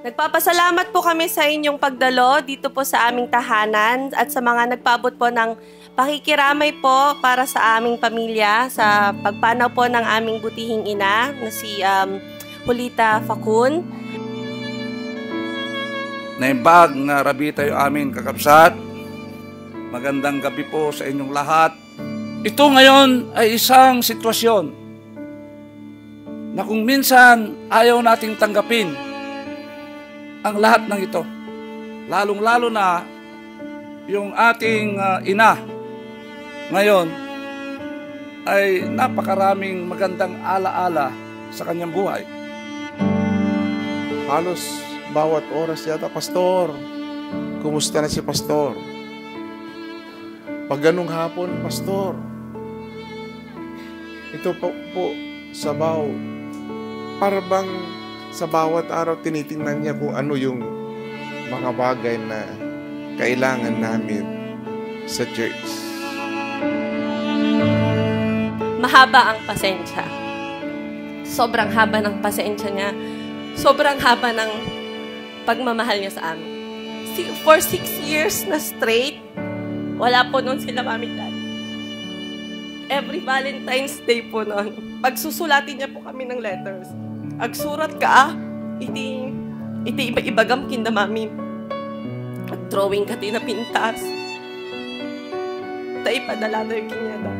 Nagpapasalamat po kami sa inyong pagdalo dito po sa aming tahanan at sa mga nagpaabot po ng pakikiramay po para sa aming pamilya sa pagpanaw po ng aming butihing ina na si Julita Facun. Naimbag nga rabi tayo amin kakabsat. Magandang gabi po sa inyong lahat. Ito ngayon ay isang sitwasyon na kung minsan ayaw nating tanggapin ang lahat ng ito. Lalong-lalo na yung ating ina ngayon ay napakaraming magandang alaala sa kanyang buhay. Halos bawat oras yata, Pastor, kumusta na si Pastor? Pag ganung hapon, Pastor, ito po sabaw. Para bang sa bawat araw tinitingnan niya kung ano yung mga bagay na kailangan namin sa church. Mahaba ang pasensya. Sobrang haba ng pasensya niya. Sobrang haba ng pagmamahal niya sa amin. For 6 years na straight, wala po nun sila mami dad. Every Valentine's Day po nun, pagsusulatin niya po kami ng letters. Agsurat ka, iti ibagam kinda mami. Ag-drawing ka na pintas. Ta ipadala na yung kinyada.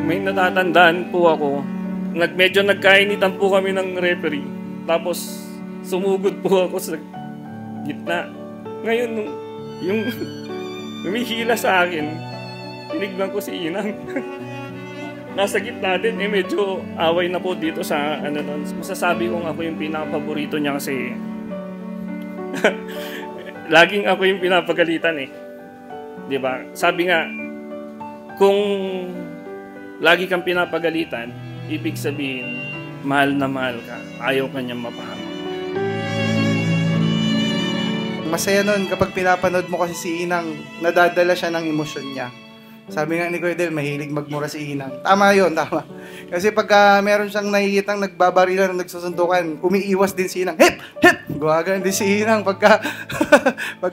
May natatandaan po ako. Medyo nagkainitan po kami ng referee. Tapos sumugod po ako sa gitna. Ngayon, yung humihila sa akin, tinignan ko si Inang. Nasa gitna din, medyo away na po dito sa masasabi kong ako yung pinaka-paborito niya kasi laging ako yung pinapagalitan eh. 'Di ba? Sabi nga, kung lagi kang pinapagalitan, ibig sabihin, mahal na mahal ka. Ayaw ka niyang mapahamak. Masaya nun kapag pinapanood mo kasi si Inang, nadadala siya ng emosyon niya. Sabi nga ni Kuya Del, mahilig magmura si Inang. Tama yun, tama. Kasi pagka meron siyang nakikitang nagbabarilan, nagsusuntukan, umiiwas din si Inang. Hip! Hip! Guwagan din si Inang pagka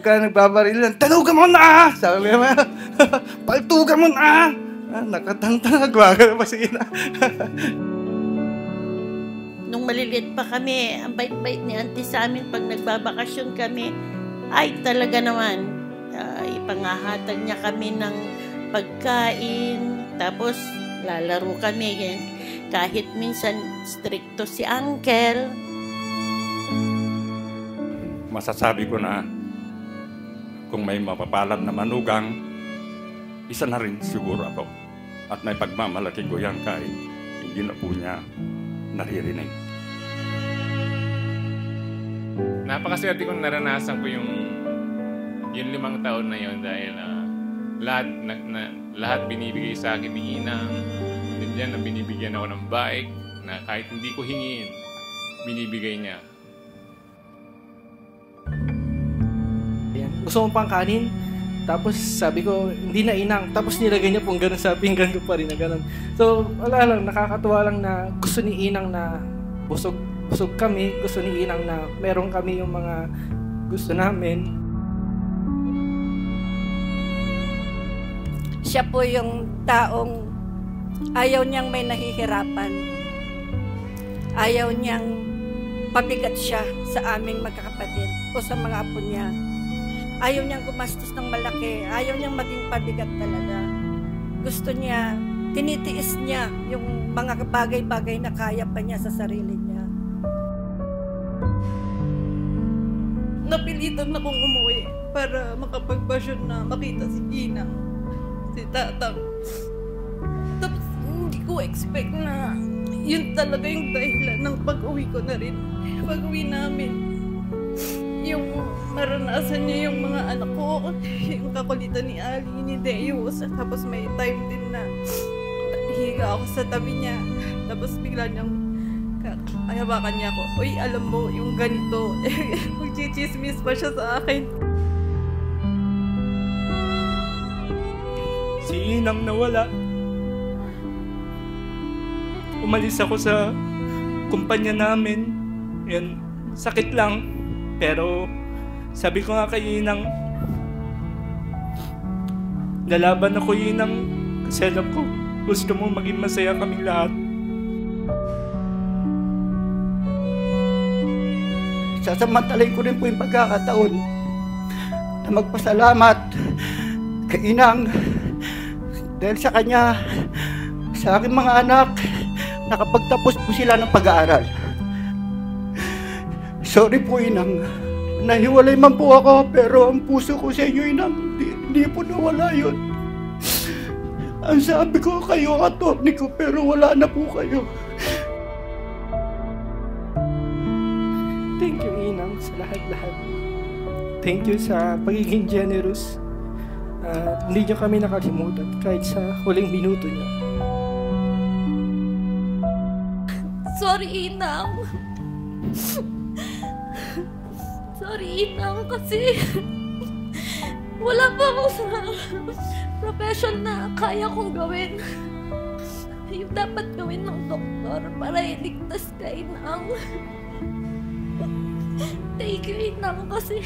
nagbabarilan. Talugan mo na! Sabi nga, paltugan mo na! Nakatangtang, guwagan pa si Inang. Nung maliliit pa kami, ang bait-bait ni auntie sa amin pag nagbabakasyon kami, ay talaga naman, ipangahatag niya kami ng pagkain, tapos lalaro kami. Kahit minsan stricto si uncle. Masasabi ko na kung may mapapalad na manugang, isa na rin siguro ako. At may pagmamalaki ko yan kahit hindi na po niya naririnig. Napakaswerte kong naranasan ko yung 5 taon na yun dahil lahat binibigay sa akin ni Inang. Nandiyan na binibigyan ako ng bike na kahit hindi ko hingin, binibigay niya. Gusto mo pang kanin? Tapos sabi ko, hindi na Inang. Tapos nilagay niya pong gano'n sa pinggan ko pa rin na gano'n. So wala lang, nakakatuwa lang na gusto ni Inang na busog kami. Gusto ni Inang na meron kami yung mga gusto namin. Siya po yung taong ayaw niyang may nahihirapan. Ayaw niyang pabigat siya sa aming magkakapatid o sa mga apo niya. Ayaw niyang gumastos ng malaki. Ayaw niyang maging pabigat talaga. Gusto niya, tinitiis niya yung mga bagay-bagay na kaya pa niya sa sarili niya. Napilitan akong umuwi para makapagbasyon na makita si Inang, si Tatang. Tapos hindi ko expect na yun talaga yung dahilan ng pag-uwi ko na rin. Pag-uwi namin, yung maranasan niya yung mga anak ko, yung kakulitan ni Ali, ni Deus. Tapos may time din na higa ako sa tabi niya. Tapos bigla niyang hawakan niya ako. Uy, alam mo, yung ganito. Magchichismis pa siya sa akin. Si Inang nawala. Umalis ako sa kumpanya namin. Yan, sakit lang. Pero sabi ko nga kay Inang, lalaban ako, Inang, kasi alam ko, gusto mo maging masaya kaming lahat. Sasamantalayin ko rin po yung pagkakataon na magpasalamat kay Inang dahil sa kanya, sa aking mga anak, nakapagtapos po sila ng pag-aaral. Sorry po, Inang. Nahiwalay man po ako, pero ang puso ko sa inyo, Inang, hindi po nawala yun. Ang sabi ko, kayo ang attorney ko, pero wala na po kayo. Thank you, Inang, sa lahat-lahat. Thank you sa pagiging generous. Hindi niyo kami nakalimutan kahit sa huling minuto niyo. Sorry, Inang. Sorry, Inang, kasi wala pa akong sa profession na kaya kong gawin. Yung dapat gawin ng doktor para iligtas ka, Inang. Thank you, Inang, kasi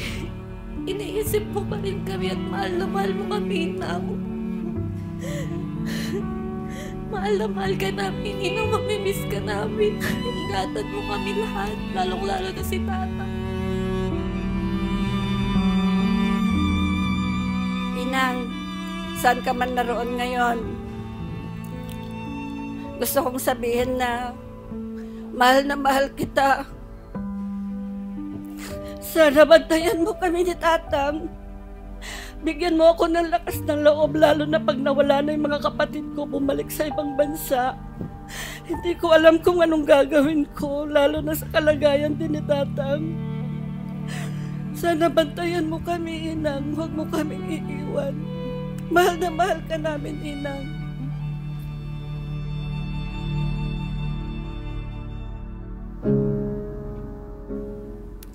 iniisip mo pa rin kami at mahal na mahal mo kami, Inang. Mahal na mahal ka namin, Inang, mamimiss ka namin. Ingatan mo kami lahat, lalong-lalo na si Tata. Inang, saan ka man naroon ngayon? Gusto kong sabihin na mahal na mahal kita. Sana bantayan mo kami ni Tatang. Bigyan mo ako ng lakas ng loob, lalo na pag nawala na yung mga kapatid ko bumalik sa ibang bansa. Hindi ko alam kung anong gagawin ko, lalo na sa kalagayan din ni Tatang. Sana bantayan mo kami, Inang. Huwag mo kaming iiwan. Mahal na mahal ka namin, Inang.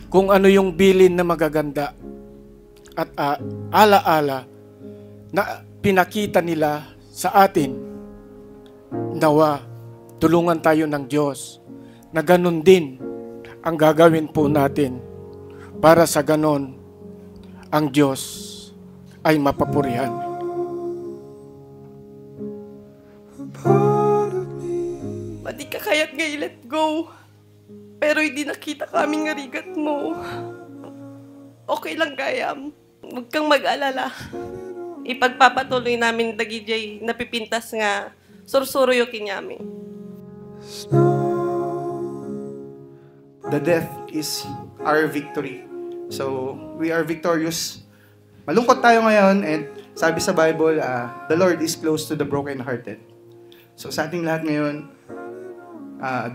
Kung ano yung bilin na magaganda at ala-ala na pinakita nila sa atin, nawa tulungan tayo ng Diyos na ganun din ang gagawin po natin para sa ganon ang Diyos ay mapapurihan. Di ka kaya't ngay let go. Pero hindi nakita kaming ngarigat mo. Okay lang, Gayam. Huwag kang mag-alala. Ipagpapatuloy namin dagijay napipintas nga sursuruyokin namin. The death is our victory. So, we are victorious. Malungkot tayo ngayon and sabi sa Bible, the Lord is close to the brokenhearted. So, sa ating lahat ngayon,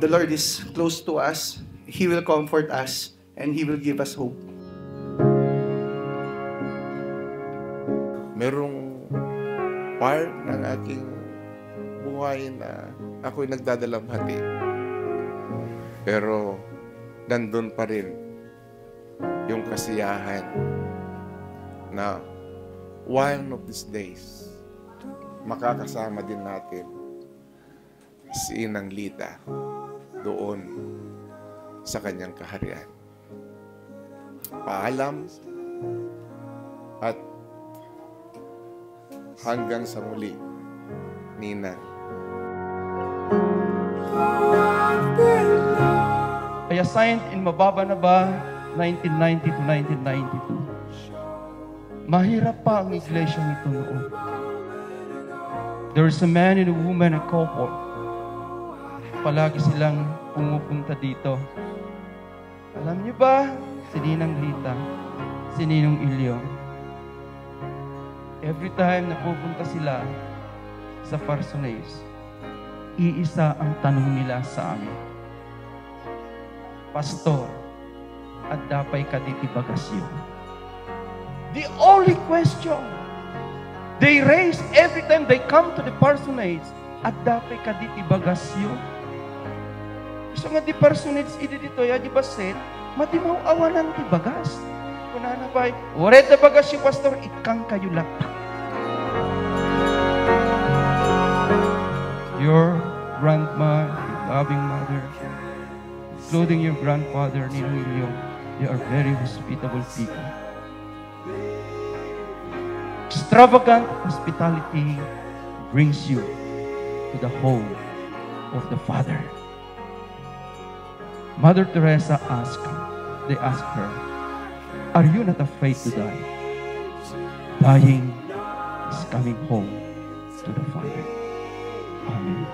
the Lord is close to us. He will comfort us and He will give us hope. Merong part ng aking buhay na ako'y nagdadalamhati. Pero nandun pa rin yung kasiyahan na one of these days makakasama din natin si Inang Lita doon sa kanyang kaharian. Paalam at hanggang sa muli, Nina. I assigned in Mababa na ba 1990 to 1992. Mahirap pa ang iglesia nito noon. There is a man and a woman, a couple. Palagi silang pumupunta dito. Alam niyo ba, si Ninang Lita, si Ninong Ilyong, every time na pupunta sila sa Parsonage, iisa ang tanong nila sa amin. Pastor, at dapay ka diti bagasyo. The only question they raise every time they come to the Parsonage, at dapay ka diti bagasyo. So nga di Parsonage idi dito ya di baset, matimaw awanan ti bagas. Kunana bay, oret da bagasyo pastor ikang kayo latak. Your grandma, loving mother, including your grandfather, Ninong Ilyo. They are very hospitable people. Extravagant hospitality brings you to the home of the Father. Mother Teresa they asked her, are you not afraid to die? Dying is coming home to the Father. Amen.